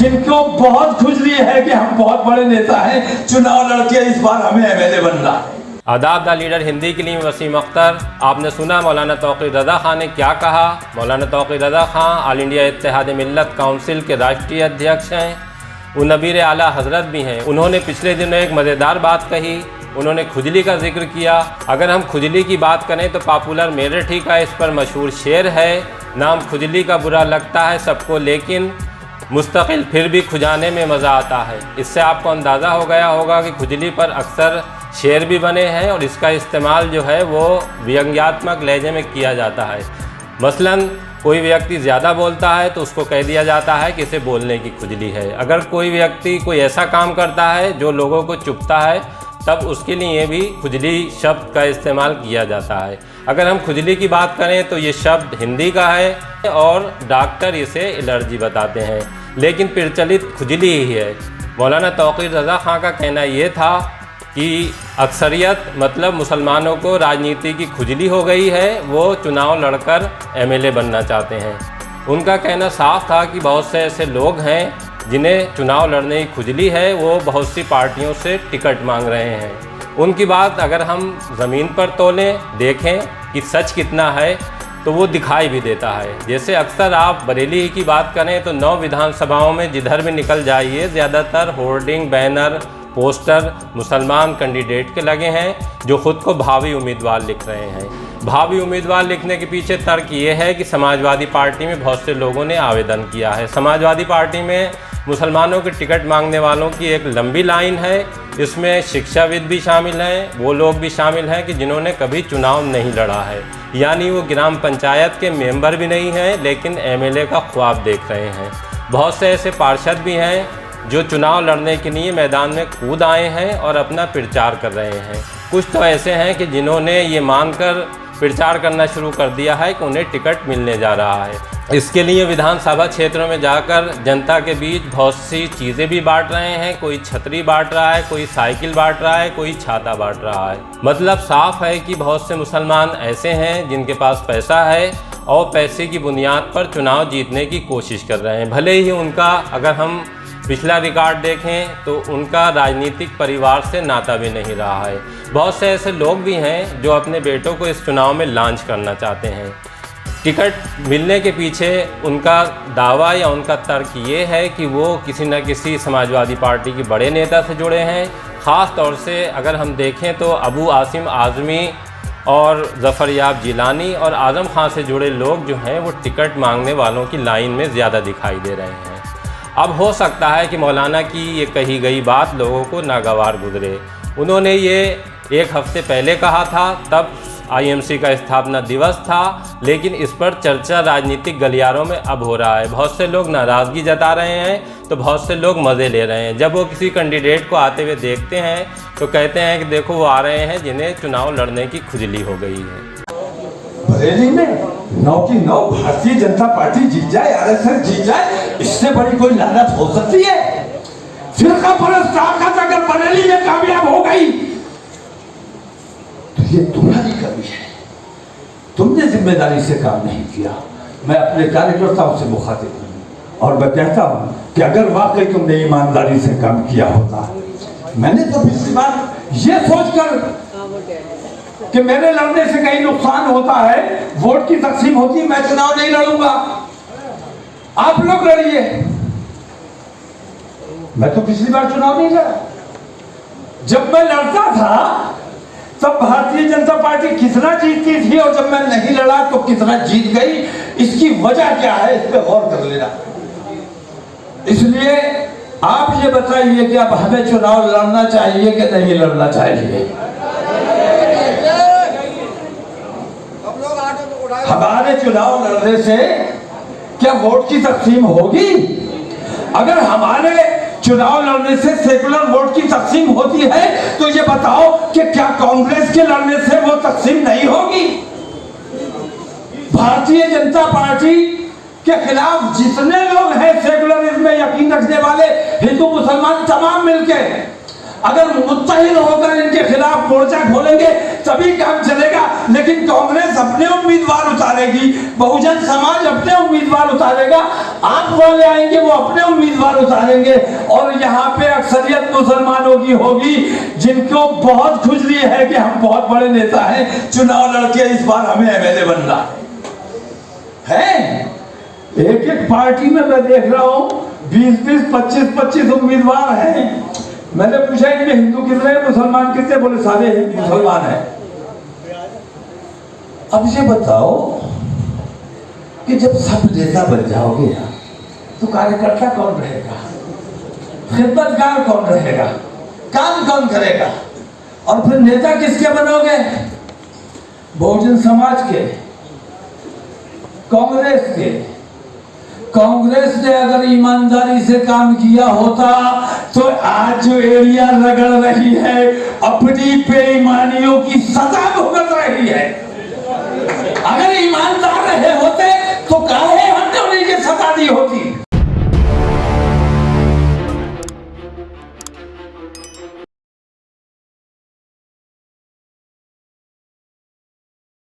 जिनको बहुत खुजली है कि हम बहुत बड़े नेता हैं, चुनाव लड़के इस बार हमें एमएलए बनना है। आदाब द लीडर हिंदी के लिए वसीम अख्तर। आपने सुना मौलाना तौक़ीर रज़ा ख़ान ने क्या कहा। मौलाना तौक़ीर रज़ा ख़ान ऑल इंडिया इत्तेहाद मिल्लत काउंसिल के राष्ट्रीय अध्यक्ष हैं, वो नबीर आला हज़रत भी हैं। उन्होंने पिछले दिनों एक मज़ेदार बात कही, उन्होंने खुजली का जिक्र किया। अगर हम खुजली की बात करें तो पॉपुलर मेरठ ही का इस पर मशहूर शेर है, नाम खुजली का बुरा लगता है सबको, लेकिन मुस्तकिल फिर भी खुजाने में मज़ा आता है। इससे आपको अंदाज़ा हो गया होगा कि खुजली पर अक्सर शेर भी बने हैं और इसका इस्तेमाल जो है वो व्यंग्यात्मक लहजे में किया जाता है। मसलन कोई व्यक्ति ज़्यादा बोलता है तो उसको कह दिया जाता है कि इसे बोलने की खुजली है। अगर कोई व्यक्ति कोई ऐसा काम करता है जो लोगों को चुभता है तब उसके लिए भी खुजली शब्द का इस्तेमाल किया जाता है। अगर हम खुजली की बात करें तो ये शब्द हिंदी का है और डॉक्टर इसे एलर्जी बताते हैं, लेकिन प्रचलित खुजली ही है। मौलाना तौक़ीर रज़ा ख़ान का कहना ये था कि अक्सरियत मतलब मुसलमानों को राजनीति की खुजली हो गई है, वो चुनाव लड़कर एमएलए बनना चाहते हैं। उनका कहना साफ था कि बहुत से ऐसे लोग हैं जिन्हें चुनाव लड़ने की खुजली है, वो बहुत सी पार्टियों से टिकट मांग रहे हैं। उनकी बात अगर हम ज़मीन पर तोलें, देखें कि सच कितना है, तो वो दिखाई भी देता है। जैसे अक्सर आप बरेली की बात करें तो 9 विधानसभाओं में जिधर भी निकल जाइए ज़्यादातर होर्डिंग, बैनर, पोस्टर मुसलमान कैंडिडेट के लगे हैं जो ख़ुद को भावी उम्मीदवार लिख रहे हैं। भावी उम्मीदवार लिखने के पीछे तर्क ये है कि समाजवादी पार्टी में बहुत से लोगों ने आवेदन किया है। समाजवादी पार्टी में मुसलमानों के टिकट मांगने वालों की एक लंबी लाइन है। इसमें शिक्षाविद भी शामिल हैं, वो लोग भी शामिल हैं कि जिन्होंने कभी चुनाव नहीं लड़ा है, यानी वो ग्राम पंचायत के मेंबर भी नहीं हैं लेकिन एमएलए का ख्वाब देख रहे हैं। बहुत से ऐसे पार्षद भी हैं जो चुनाव लड़ने के लिए मैदान में कूद आए हैं और अपना प्रचार कर रहे हैं। कुछ तो ऐसे हैं कि जिन्होंने ये मानकर प्रचार करना शुरू कर दिया है कि उन्हें टिकट मिलने जा रहा है। इसके लिए विधानसभा क्षेत्रों में जाकर जनता के बीच बहुत सी चीज़ें भी बांट रहे हैं। कोई छतरी बांट रहा है, कोई साइकिल बांट रहा है, कोई छाता बांट रहा है। मतलब साफ है कि बहुत से मुसलमान ऐसे हैं जिनके पास पैसा है और पैसे की बुनियाद पर चुनाव जीतने की कोशिश कर रहे हैं। भले ही उनका अगर हम पिछला रिकॉर्ड देखें तो उनका राजनीतिक परिवार से नाता भी नहीं रहा है। बहुत से ऐसे लोग भी हैं जो अपने बेटों को इस चुनाव में लॉन्च करना चाहते हैं। टिकट मिलने के पीछे उनका दावा या उनका तर्क ये है कि वो किसी न किसी समाजवादी पार्टी के बड़े नेता से जुड़े हैं। ख़ास तौर से अगर हम देखें तो अबू आसिम आज़मी और ज़फ़र याब जिलानी और आज़म खान से जुड़े लोग जो हैं वो टिकट मांगने वालों की लाइन में ज़्यादा दिखाई दे रहे हैं। अब हो सकता है कि मौलाना की ये कही गई बात लोगों को नागवार गुजरे। उन्होंने ये एक हफ्ते पहले कहा था, तब आईएमसी का स्थापना दिवस था, लेकिन इस पर चर्चा राजनीतिक गलियारों में अब हो रहा है। बहुत से लोग नाराज़गी जता रहे हैं तो बहुत से लोग मज़े ले रहे हैं। जब वो किसी कैंडिडेट को आते हुए देखते हैं तो कहते हैं कि देखो वो आ रहे हैं जिन्हें चुनाव लड़ने की खुजली हो गई है। बरेली में 9 की 9 भारतीय जनता पार्टी जीत जाए, आरएसएस जीत जाए, इससे बड़ी कोई लानत हो सकती है? फिरका परस्त ताकत अगर बरेली में कामयाब हो गई तो ये तुम्हारी कमी है, तुमने जिम्मेदारी से काम नहीं किया। मैं अपने कार्यकर्ताओं से मुखातिब हूँ और मैं कहता हूँ कि अगर वाकई तुमने ईमानदारी से काम किया होता, मैंने तो पिछली बार ये सोचकर कि मेरे लड़ने से कहीं नुकसान होता है, वोट की तकसीम होती, मैं चुनाव नहीं लड़ूंगा, आप लोग लड़िए। मैं तो पिछली बार चुनाव नहीं लड़ा। जब मैं लड़ता था तब भारतीय जनता पार्टी कितना जीतती थी और जब मैं नहीं लड़ा तो कितना जीत गई। इसकी वजह क्या है, इस पर गौर कर लेना। इसलिए आप ये बताइए कि अब हमें चुनाव लड़ना चाहिए कि नहीं लड़ना चाहिए? हमारे चुनाव लड़ने से क्या वोट की तकसीम होगी? अगर हमारे चुनाव लड़ने से सेकुलर वोट की तकसीम होती है तो ये बताओ कि क्या कांग्रेस के लड़ने से वो तकसीम नहीं होगी? भारतीय जनता पार्टी के खिलाफ जितने लोग हैं सेकुलरिज्म में यकीन रखने वाले हिंदू मुसलमान तमाम मिलकर अगर मुत्तहिद होकर इनके खिलाफ मोर्चा खोलेंगे तभी काम चलेगा। लेकिन कांग्रेस अपने उम्मीदवार उतारेगी, बहुजन समाज अपने उम्मीदवार उतारेगा, आप वाले आएंगे वो अपने उम्मीदवार उतारेंगे, और यहाँ पे अक्सरियत मुसलमानों की होगी जिनको बहुत खुजली है कि हम बहुत बड़े नेता हैं, चुनाव लड़के इस बार हमें एमएलए बनना है। एक एक पार्टी में मैं देख रहा हूँ 20-20, 25-25 उम्मीदवार हैं। मैंने पूछा इनमें हिंदू कितने हैं, मुसलमान कितने, बोले सारे मुसलमान हैं। अब ये बताओ कि जब सब नेता बन जाओगे यार, तो कार्यकर्ता कौन रहेगा, खिदमतगार कौन रहेगा, काम कौन करेगा? और फिर नेता किसके बनोगे? बहुजन समाज के, कांग्रेस के। कांग्रेस ने अगर ईमानदारी से काम किया होता तो आज जो एरिया रगड़ रही है, अपनी बेईमानियों की सजा भुगत रही है। अगर ईमानदार रहे